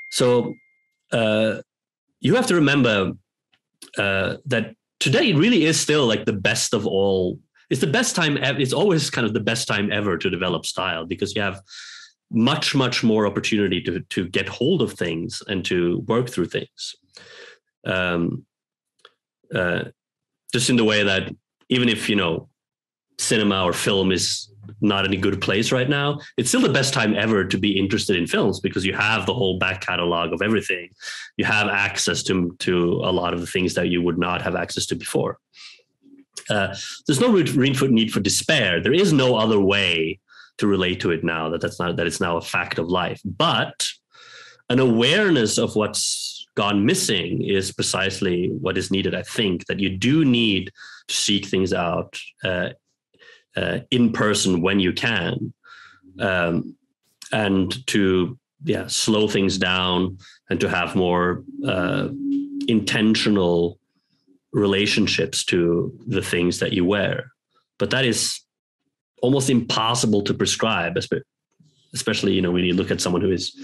So you have to remember that today really is still like the best of all. It's the best time. It's always kind of the best time ever to develop style, because you have much, much more opportunity to get hold of things and to work through things. Just in the way that even if, cinema or film is not in a good place right now, it's still the best time ever to be interested in films, because you have the whole back catalog of everything. You have access to a lot of the things that you would not have access to before. There's no need for despair. There is no other way to relate to it now, that it's now a fact of life. But an awareness of what's gone missing is precisely what is needed. I think that you do need to seek things out in person when you can, and to slow things down and to have more intentional relationships to the things that you wear. But that is almost impossible to prescribe, especially when you look at someone who is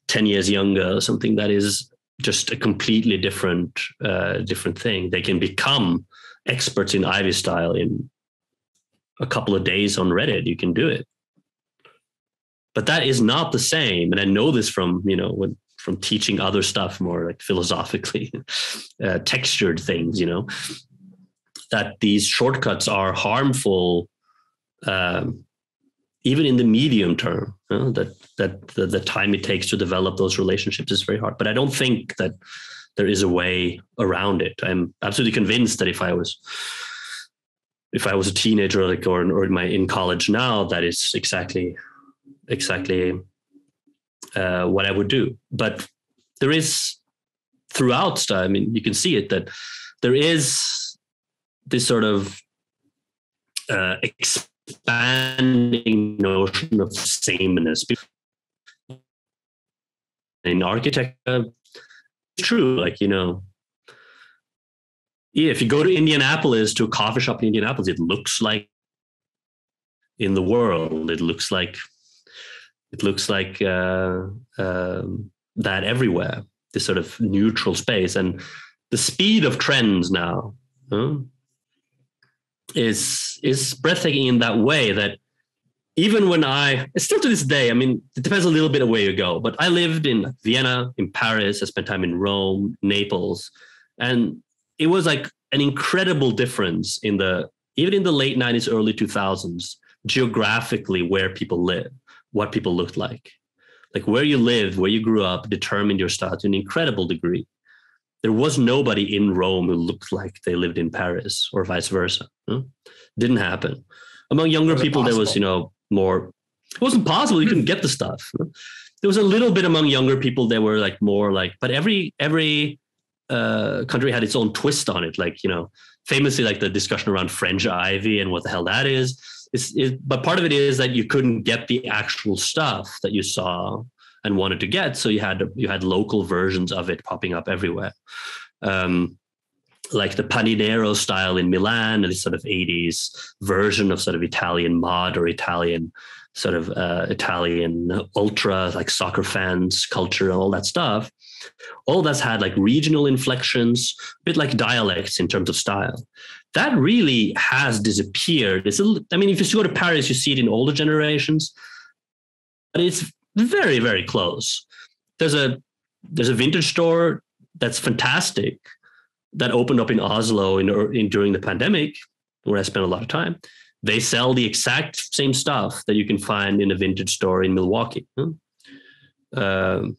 10 years younger or something. That is just a completely different thing. They can become experts in Ivy style in a couple of days on Reddit. You can do it, but that is not the same. And I know this from from teaching other stuff, more like philosophically textured things, that these shortcuts are harmful, even in the medium term. That the time it takes to develop those relationships is very hard. But I don't think that there is a way around it. I'm absolutely convinced that if I was a teenager, or in college now, that is exactly what I would do. But there is throughout style, you can see it, that there is this sort of expanding notion of sameness in architecture. It's true, if you go to Indianapolis, to a coffee shop in Indianapolis, it looks like in the world. It looks like that everywhere. This sort of neutral space, and the speed of trends now is breathtaking in that way. That even when it's still to this day, it depends a little bit of where you go, but I lived in Vienna, in Paris, I spent time in Rome, Naples, and it was like an incredible difference even in the late 90s, early 2000s, geographically, where people live, what people looked like where you lived, where you grew up, determined your style to an incredible degree. There was nobody in Rome who looked like they lived in Paris, or vice versa. Didn't happen. Among younger people, there was, more. It wasn't possible. You couldn't get the stuff. There was a little bit among younger people. They were but every country had its own twist on it. Famously, the discussion around French ivy and what the hell that is. But part of it is that you couldn't get the actual stuff that you saw and wanted to get, so you had local versions of it popping up everywhere, like the Paninero style in Milan, and this sort of 80s version of sort of Italian mod, or Italian sort of Italian ultra, like soccer fans culture and all that stuff. All that's had regional inflections, a bit like dialects in terms of style. That really has disappeared. If you go to Paris, you see it in older generations, but it's very, very close. There's a vintage store that's fantastic that opened up in Oslo during the pandemic, where I spent a lot of time. They sell the exact same stuff that you can find in a vintage store in Milwaukee, or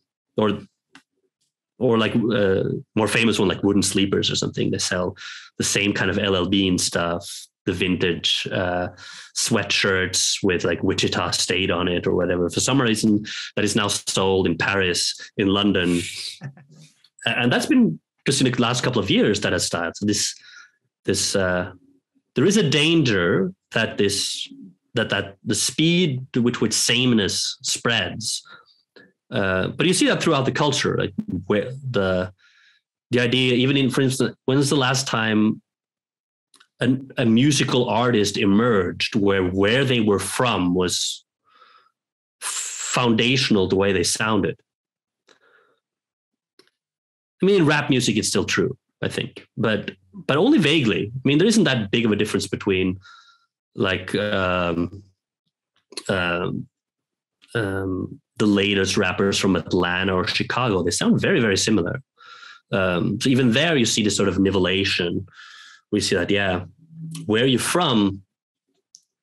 more famous one, like Wooden Sleepers or something. They sell the same kind of LL Bean stuff, the vintage sweatshirts with Wichita State on it or whatever. For some reason, that is now sold in Paris, in London. And that's been just in the last couple of years that has started. So there is a danger that the speed with which sameness spreads. But you see that throughout the culture, where the idea, even for instance, when was the last time a musical artist emerged where they were from was foundational to the way they sounded. I mean, in rap music, it's still true, I think, but only vaguely. I mean, there isn't that big of a difference between like the latest rappers from Atlanta or Chicago. They sound very, very similar. So even there, you see this sort of nivellation. We see that, yeah, where you're from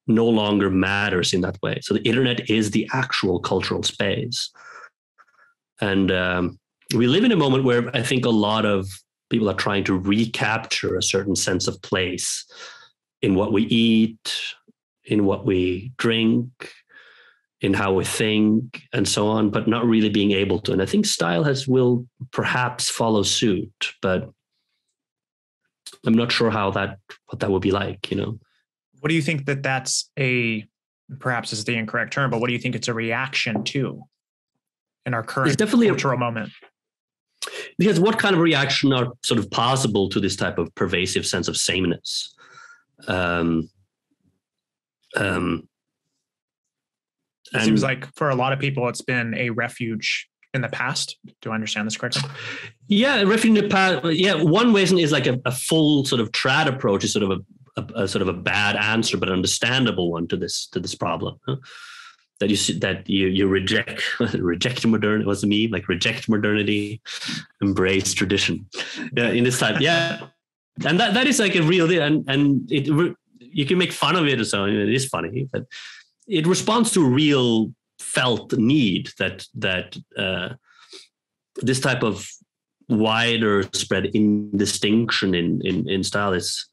no longer matters in that way. So the internet is the actual cultural space. And we live in a moment where I think a lot of people are trying to recapture a certain sense of place in what we eat, in what we drink, in how we think, and so on, but not really being able to. And I think style will perhaps follow suit, but I'm not sure what that would be like, you know. What do you think that's perhaps is the incorrect term, but what do you think it's a reaction to in our current cultural moment? Because what kind of reaction are sort of possible to this type of pervasive sense of sameness? It seems like for a lot of people, it's been a refuge in the past. Do I understand this correctly? Yeah, refuge in the past. Yeah, one reason is like a full sort of trad approach is sort of a sort of a bad answer, but understandable one to this problem. Huh? That you reject modernity. What's the meme? Like reject modernity, embrace tradition. Yeah, in this type. Yeah, and that is like a real deal, and you can make fun of it or so. It is funny, but it responds to a real felt need that this type of wider spread indistinction in style is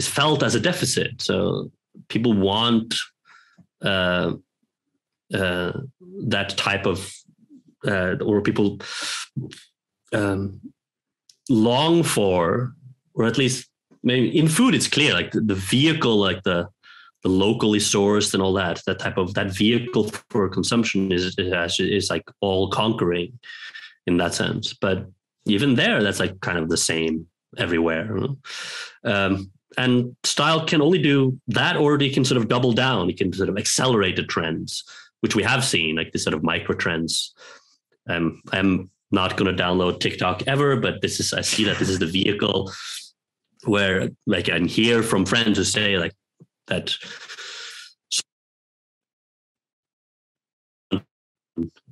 felt as a deficit. So people want that type of, or people long for, or at least maybe in food, it's clear, like the vehicle, like the locally sourced and all that type of, that vehicle for consumption is like all conquering in that sense. But even there, that's like kind of the same everywhere. And style can only do that, or they can sort of double down. It can sort of accelerate the trends, which we have seen, like this sort of micro trends. I'm not going to download TikTok ever, but I see that this is the vehicle where, like, I hear from friends who say like that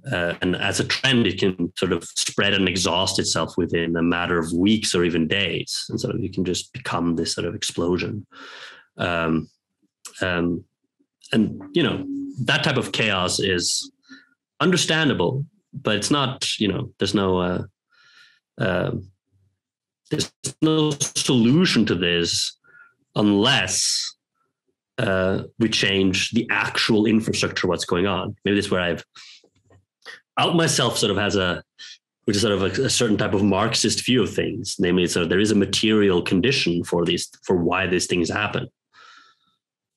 and as a trend, it can sort of spread and exhaust itself within a matter of weeks or even days. And sort of, you can just become this sort of explosion. And, you know, that type of chaos is understandable, but it's not, you know, there's no solution to this unless we change the actual infrastructure, what's going on. Maybe that's where I've out myself sort of which is sort of a certain type of Marxist view of things. Namely, sort of there is a material condition for why these things happen.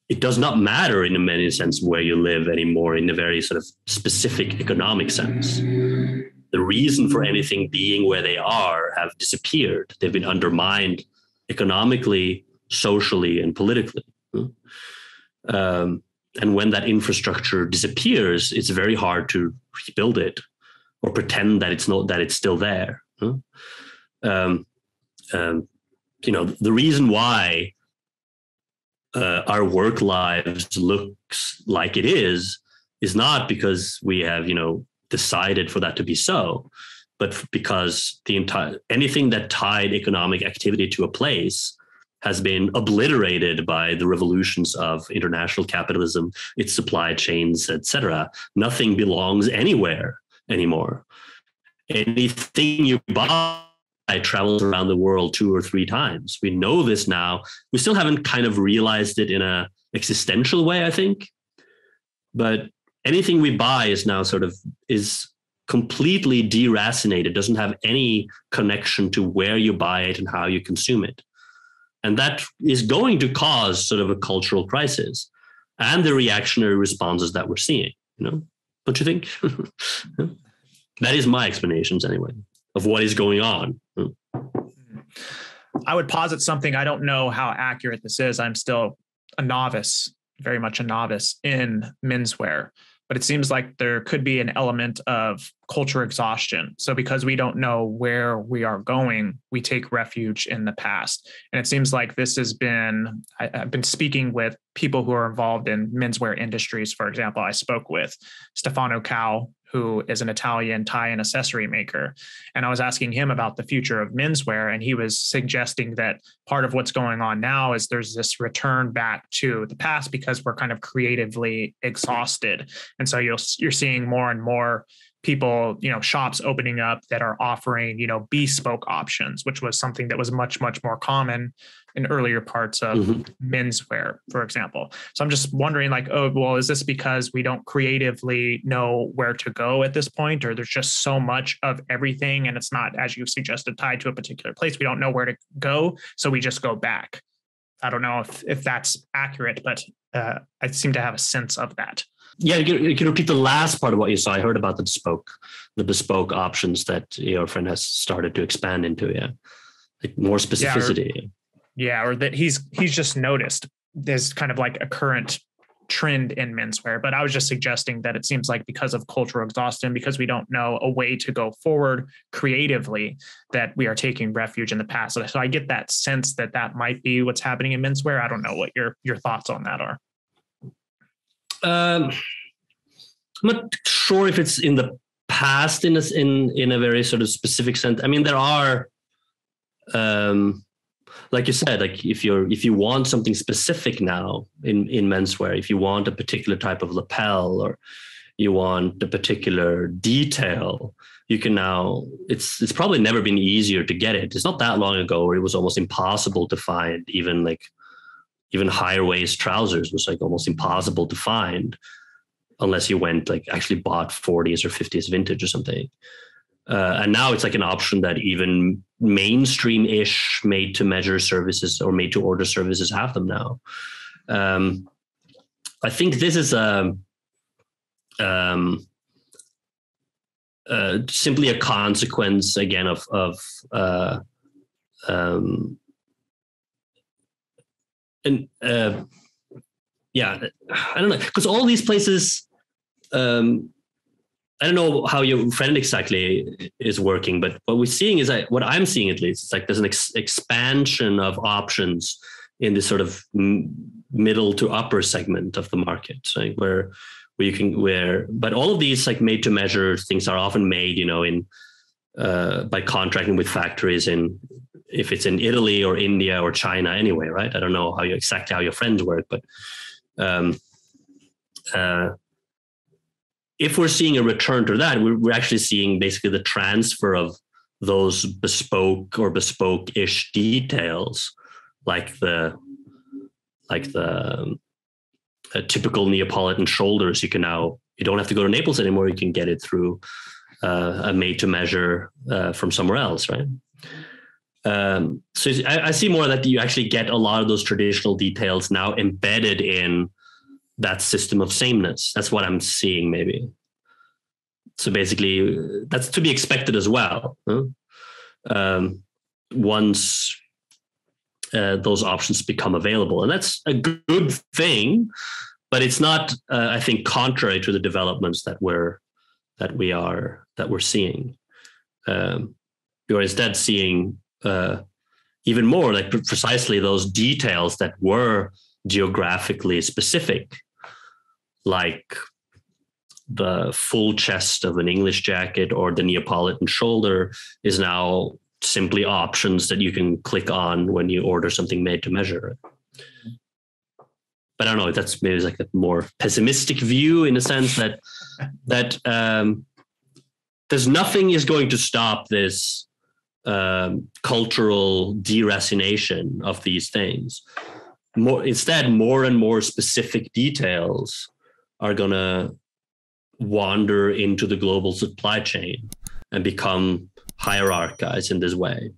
It does not matter in a many sense where you live anymore in a very sort of specific economic sense. The reason for anything being where they are have disappeared. They've been undermined economically, socially, and politically. And when that infrastructure disappears, it's very hard to rebuild it or pretend that it's still there. You know, the reason why our work lives looks like it is not because we have, you know, decided for that to be so, but because anything that tied economic activity to a place has been obliterated by the revolutions of international capitalism, its supply chains, etc. Nothing belongs anywhere anymore. Anything you buy travels around the world 2 or 3 times. We know this now. We still haven't kind of realized it in an existential way, I think. But anything we buy is now is completely deracinated, doesn't have any connection to where you buy it and how you consume it. And that is going to cause sort of a cultural crisis and the reactionary responses that we're seeing, you know, don't you think? That is my explanations anyway, of what is going on. I would posit something. I don't know how accurate this is. I'm still a novice very much a novice in menswear, but it seems like there could be an element of culture exhaustion. So because we don't know where we are going, we take refuge in the past. And it seems like this has been, I've been speaking with people who are involved in menswear industries. For example, I spoke with Stefano Cao, who is an Italian tie and accessory maker. And I was asking him about the future of menswear. And he was suggesting that part of what's going on now is there's this return back to the past because we're kind of creatively exhausted. And so you're seeing more and more people, shops opening up that are offering, bespoke options, which was something that was much, much more common in earlier parts of menswear, for example. So I'm just wondering is this because we don't creatively know where to go at this point, or there's just so much of everything and it's not, as you suggested, tied to a particular place? We don't know where to go, so we just go back. I don't know if that's accurate, but I seem to have a sense of that. Yeah, you can repeat the last part of what you saw. I heard about the bespoke options that your friend has started to expand into. Yeah, like more specificity. Or that he's just noticed there's kind of like a current trend in menswear. But I was just suggesting that it seems like because of cultural exhaustion, because we don't know a way to go forward creatively, that we are taking refuge in the past. So I get that sense that might be what's happening in menswear. I don't know what your thoughts on that are. I'm not sure if it's in the past in a very sort of specific sense. I mean, there are, like you said, like if you want something specific now in menswear, if you want a particular type of lapel or you want a particular detail, you can now. It's probably never been easier to get it. It's not that long ago where it was almost impossible to find even higher waist trousers was like almost impossible to find unless you went actually bought 40s or 50s vintage or something. And now it's like an option that even mainstream-ish made-to-measure services or made-to-order services have them now. I think this is simply a consequence again of I don't know, because all these places, I don't know how your friend exactly is working, but what we're seeing is what I'm seeing at least, it's like there's an expansion of options in this sort of middle to upper segment of the market, right? Where but all of these like made to measure things are often made, by contracting with factories if it's in Italy or India or China anyway, right? I don't know exactly how your friends work, but if we're seeing a return to that, we're actually seeing basically the transfer of those bespoke or bespoke-ish details, like the typical Neapolitan shoulders. You don't have to go to Naples anymore. You can get it through a made-to-measure from somewhere else, right? So I see more that you actually get a lot of those traditional details now embedded in that system of sameness. That's what I'm seeing, maybe. So basically, that's to be expected as well. Once those options become available, and that's a good thing, but it's not, I think, contrary to the developments that we're seeing. You're instead seeing even more like precisely those details that were geographically specific, like the full chest of an English jacket or the Neapolitan shoulder is now simply options that you can click on when you order something made to measure. But I don't know, that's maybe like a more pessimistic view in the sense that there's nothing is going to stop this cultural deracination of these things. Instead, more and more specific details are going to wander into the global supply chain and become hierarchized in this way.